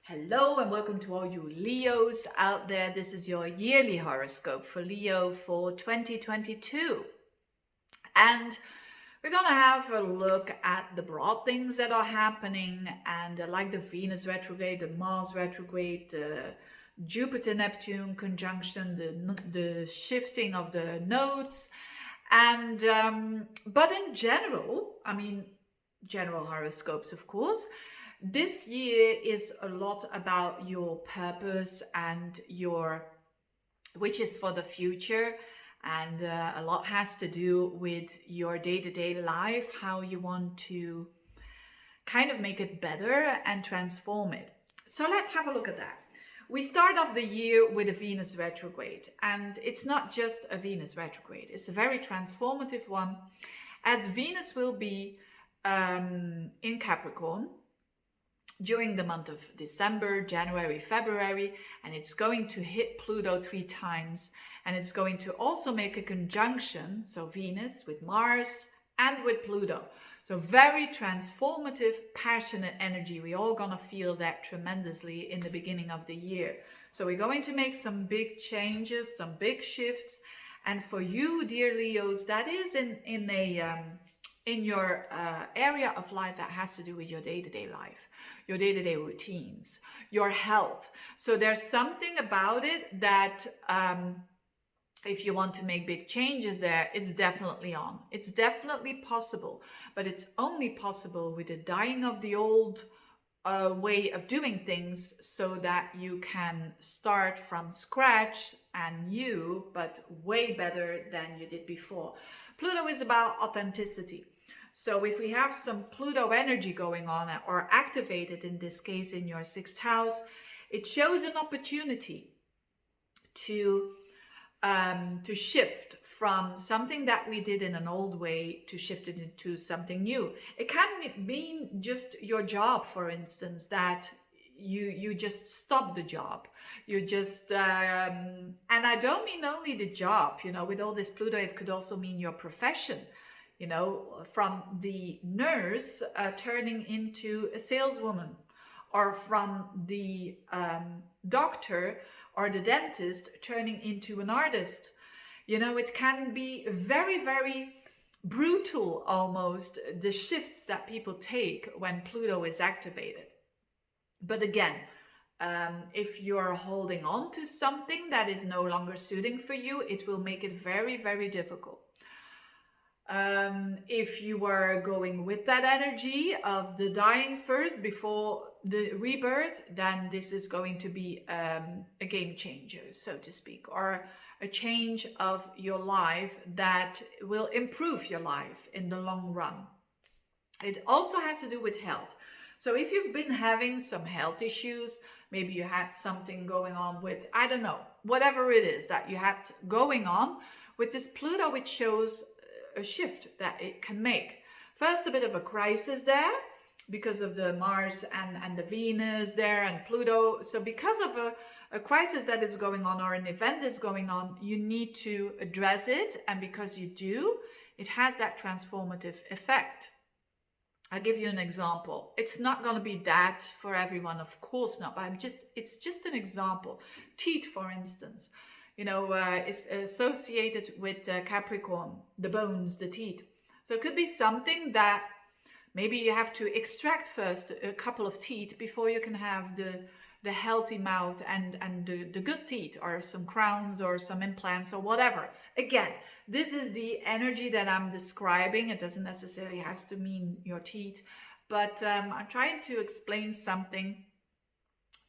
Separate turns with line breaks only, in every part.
Hello and welcome to all you Leos out there. This is your yearly horoscope for Leo for 2022. And we're going to have a look at the broad things that are happening and like the Venus retrograde, the Mars retrograde, the Jupiter Neptune conjunction, the shifting of the nodes. And but in general, general horoscopes, of course. This year is a lot about your purpose and which is for the future, and a lot has to do with your day-to-day life, how you want to kind of make it better and transform it. So let's have a look at that. We start off the year with a Venus retrograde, and it's not just a Venus retrograde, it's a very transformative one, as Venus will be in Capricorn during the month of December, January, February, and it's going to hit Pluto 3 times, and it's going to also make a conjunction, so Venus with Mars and with Pluto. So very transformative, passionate energy. We're all gonna feel that tremendously in the beginning of the year. So we're going to make some big changes, some big shifts, and for you, dear Leos, that is in your area of life that has to do with your day-to-day life, your day-to-day routines, your health. So there's something about it that if you want to make big changes there, it's definitely on. It's definitely possible, but it's only possible with the dying of the old way of doing things so that you can start from scratch and new, but way better than you did before. Pluto is about authenticity. So if we have some Pluto energy going on or activated in this case in your 6th house, it shows an opportunity to shift from something that we did in an old way to shift it into something new. It can mean just your job, for instance, that you just stop the job. You just and I don't mean only the job, with all this Pluto, it could also mean your profession. From the nurse turning into a saleswoman, or from the doctor or the dentist turning into an artist. It can be very, very brutal almost, the shifts that people take when Pluto is activated. But again, if you're holding on to something that is no longer suiting for you, it will make it very, very difficult. If you were going with that energy of the dying first before the rebirth, then this is going to be a game changer, so to speak, or a change of your life that will improve your life in the long run. It also has to do with health. So if you've been having some health issues, maybe you had something going on with, I don't know, whatever it is that you had going on, with this Pluto, it shows a shift that it can make. First, a bit of a crisis there because of the Mars and the Venus there and Pluto. So because of a crisis that is going on or an event that's going on, you need to address it. And because you do, it has that transformative effect. I'll give you an example. It's not going to be that for everyone, of course not, but it's just an example. Teeth, for instance. Is associated with Capricorn, the bones, the teeth. So it could be something that maybe you have to extract first a couple of teeth before you can have the healthy mouth and the good teeth, or some crowns or some implants or whatever. Again, this is the energy that I'm describing. It doesn't necessarily have to mean your teeth, but I'm trying to explain something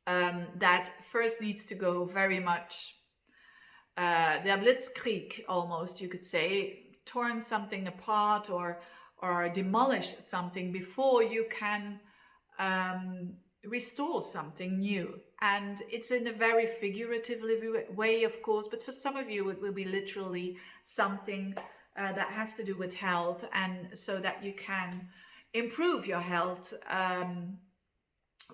that first needs to go very much der Blitzkrieg, almost, you could say, torn something apart or demolished something before you can restore something new. And it's in a very figurative way, of course, but for some of you it will be literally something that has to do with health, and so that you can improve your health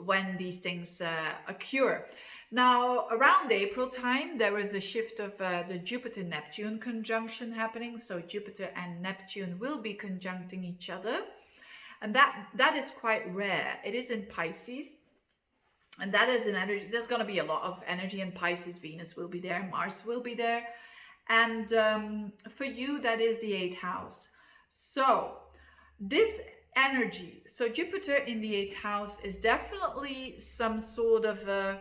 when these things occur. Now, around April time, there is a shift of the Jupiter-Neptune conjunction happening. So Jupiter and Neptune will be conjuncting each other. And that is quite rare. It is in Pisces. And that is an energy. There's going to be a lot of energy in Pisces. Venus will be there, Mars will be there. And for you, that is the 8th house. So this energy, so Jupiter in the 8th house is definitely some sort of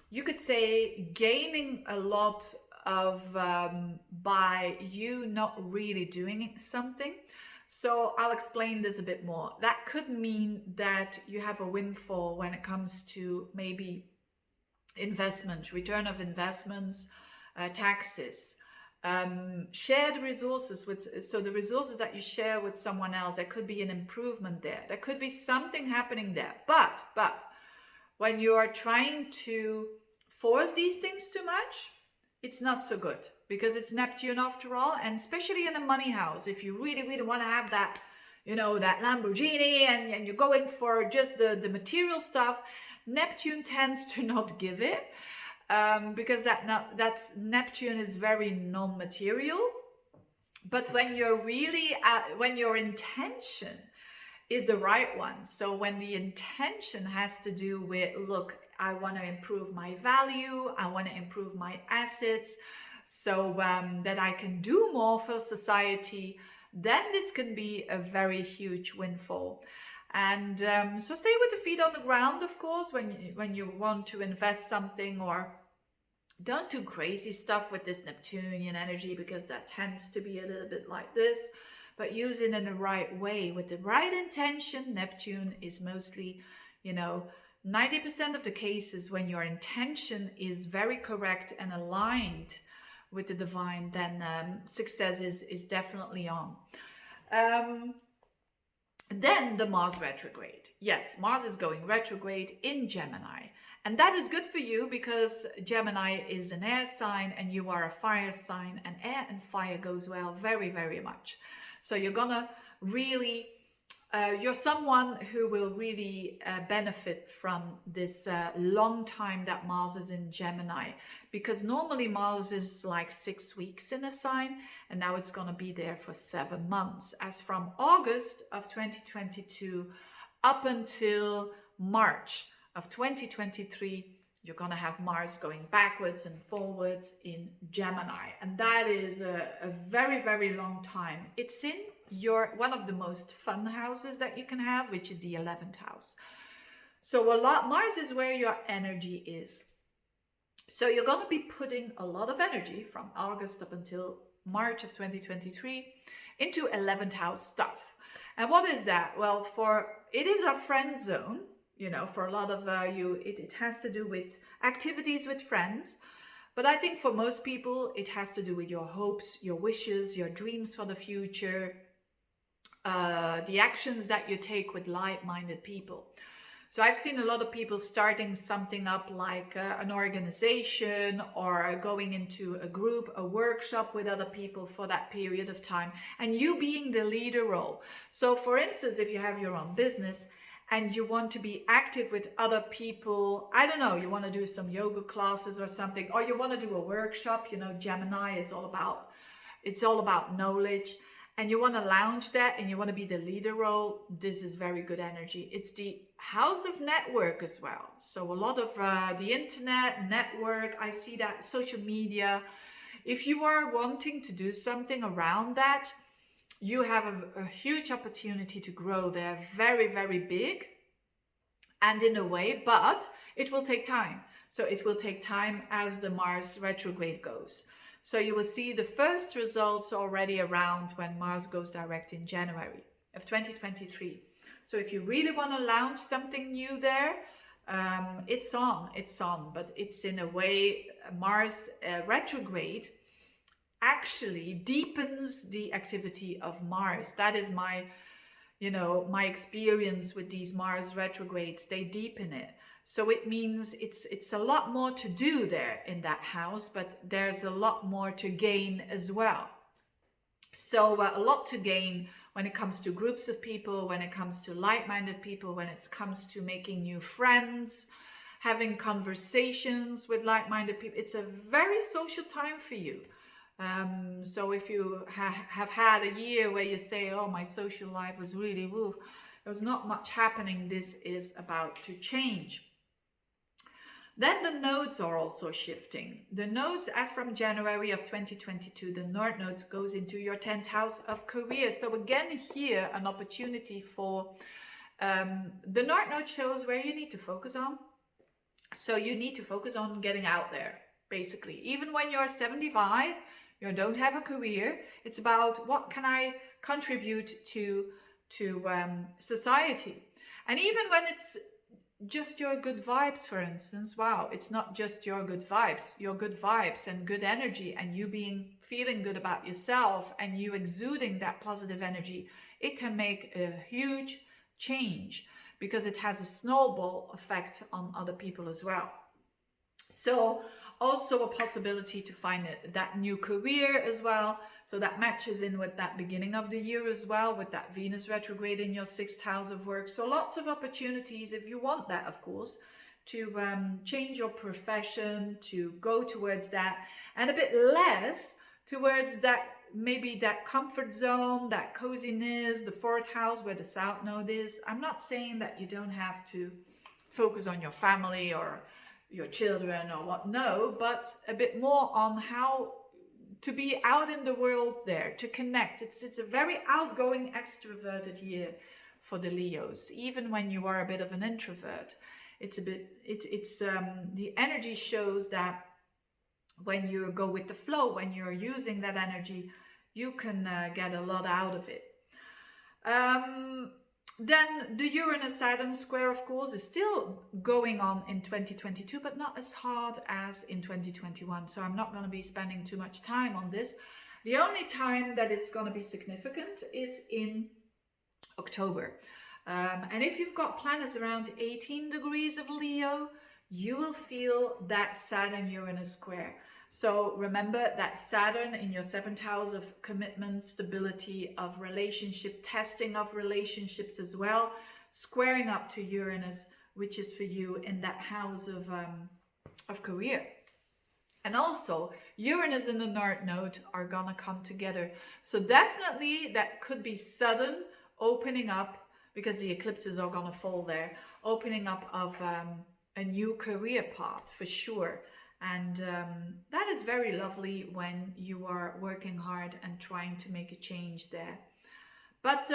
you could say gaining a lot of by you not really doing something. So I'll explain this a bit more. That could mean that you have a windfall when it comes to maybe investment, return of investments, taxes, shared resources with, so the resources that you share with someone else, there could be an improvement there. There could be something happening there. But when you are trying to force these things too much, it's not so good, because it's Neptune after all, and especially in a money house, if you really want to have that, you know, that Lamborghini, and you're going for just the material stuff, Neptune tends to not give it, because that's Neptune is very non-material. But when you're really when your intention is the right one, so when the intention has to do with, look, I want to improve my value, I want to improve my assets, so that I can do more for society, then this can be a very huge windfall. And so stay with the feet on the ground, of course, when you want to invest something, or don't do crazy stuff with this Neptunian energy, because that tends to be a little bit like this. But use it in the right way, with the right intention. Neptune is mostly, 90% of the cases, when your intention is very correct and aligned with the divine, then success is definitely on. Then the Mars retrograde. Yes, Mars is going retrograde in Gemini. And that is good for you, because Gemini is an air sign and you are a fire sign, and air and fire goes well very, very much. So you're gonna really, you're someone who will really benefit from this long time that Mars is in Gemini, because normally Mars is like 6 weeks in a sign, and now it's gonna be there for 7 months, as from August of 2022 up until March of 2023, you're going to have Mars going backwards and forwards in Gemini. And that is a very, very long time. It's in one of the most fun houses that you can have, which is the 11th house. So Mars is where your energy is. So you're going to be putting a lot of energy from August up until March of 2023 into 11th house stuff. And what is that? Well, it is a friend zone. For a lot of you, it has to do with activities with friends. But I think for most people, it has to do with your hopes, your wishes, your dreams for the future, the actions that you take with like-minded people. So I've seen a lot of people starting something up like an organization, or going into a group, a workshop with other people for that period of time, and you being the leader role. So for instance, if you have your own business, and you want to be active with other people, I don't know, you want to do some yoga classes or something, or you want to do a workshop, Gemini is all about knowledge, and you want to launch that and you want to be the leader role, this is very good energy. It's the house of network as well. So a lot of the internet, network, I see that, social media. If you are wanting to do something around that, you have a huge opportunity to grow. They're very, very big, and in a way, but it will take time. So it will take time as the Mars retrograde goes. So you will see the first results already around when Mars goes direct in January of 2023. So if you really want to launch something new there, it's on, but it's in a way, Mars retrograde actually deepens the activity of Mars. That is my experience with these Mars retrogrades. They deepen it. So it means it's a lot more to do there in that house, but there's a lot more to gain as well. So a lot to gain when it comes to groups of people, when it comes to like-minded people, when it comes to making new friends, having conversations with like-minded people. It's a very social time for you. So if you have had a year where you say, oh, my social life was really, there was not much happening, this is about to change. Then the nodes are also shifting. The nodes, as from January of 2022, the North Node goes into your 10th house of career. So again, here, an opportunity for the North Node shows where you need to focus on. So you need to focus on getting out there, basically. Even when you're 75, you don't have a career. It's about what can I contribute to society. And even when it's just your good vibes, for instance, wow, it's not just your good vibes and good energy, and you feeling good about yourself and you exuding that positive energy, it can make a huge change because it has a snowball effect on other people as well. So also a possibility to find that new career as well. So that matches in with that beginning of the year as well, with that Venus retrograde in your 6th house of work. So lots of opportunities, if you want that, of course, to change your profession, to go towards that, and a bit less towards that, maybe that comfort zone, that coziness, the 4th house where the South Node is. I'm not saying that you don't have to focus on your family or your children or what, no, but a bit more on how to be out in the world there, to connect. It's a very outgoing, extroverted year for the Leos, even when you are a bit of an introvert. The energy shows that when you go with the flow, when you're using that energy, you can get a lot out of it. Then the Uranus-Saturn square, of course, is still going on in 2022, but not as hard as in 2021. So I'm not going to be spending too much time on this. The only time that it's going to be significant is in October. And if you've got planets around 18 degrees of Leo, you will feel that Saturn-Uranus square. So remember that Saturn in your 7th house of commitment, stability, of relationship, testing of relationships as well, squaring up to Uranus, which is for you in that house of career. And also Uranus and the North Node are gonna come together. So definitely that could be sudden opening up, because the eclipses are gonna fall there, opening up of a new career path for sure. And that is very lovely when you are working hard and trying to make a change there. But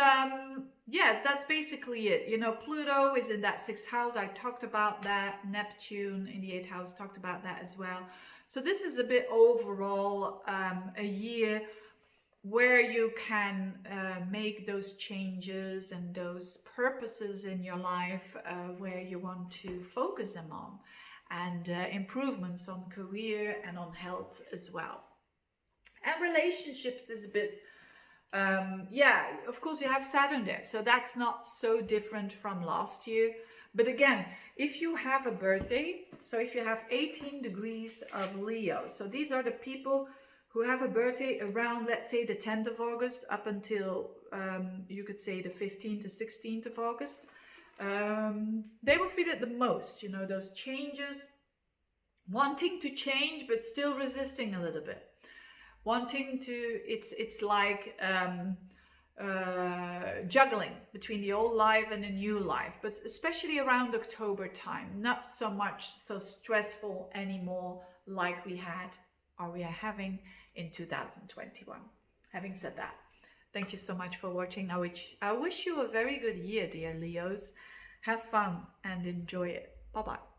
yes, that's basically it. You know, Pluto is in that 6th house. I talked about that. Neptune in the 8th house, talked about that as well. So this is a bit overall a year where you can make those changes and those purposes in your life where you want to focus them on. And improvements on career and on health as well. And relationships is a bit, yeah, of course you have Saturn there, so that's not so different from last year. But again, if you have a birthday, so if you have 18 degrees of Leo, so these are the people who have a birthday around, let's say, the 10th of August up until, you could say, the 15th to 16th of August. They will feel it the most, you know, those changes, wanting to change but still resisting a little bit, wanting to, it's like juggling between the old life and the new life, but especially around October time, not so much so stressful anymore like we had or we are having in 2021. Having said that, thank you so much for watching. I wish you a very good year, dear Leos. Have fun and enjoy it. Bye-bye.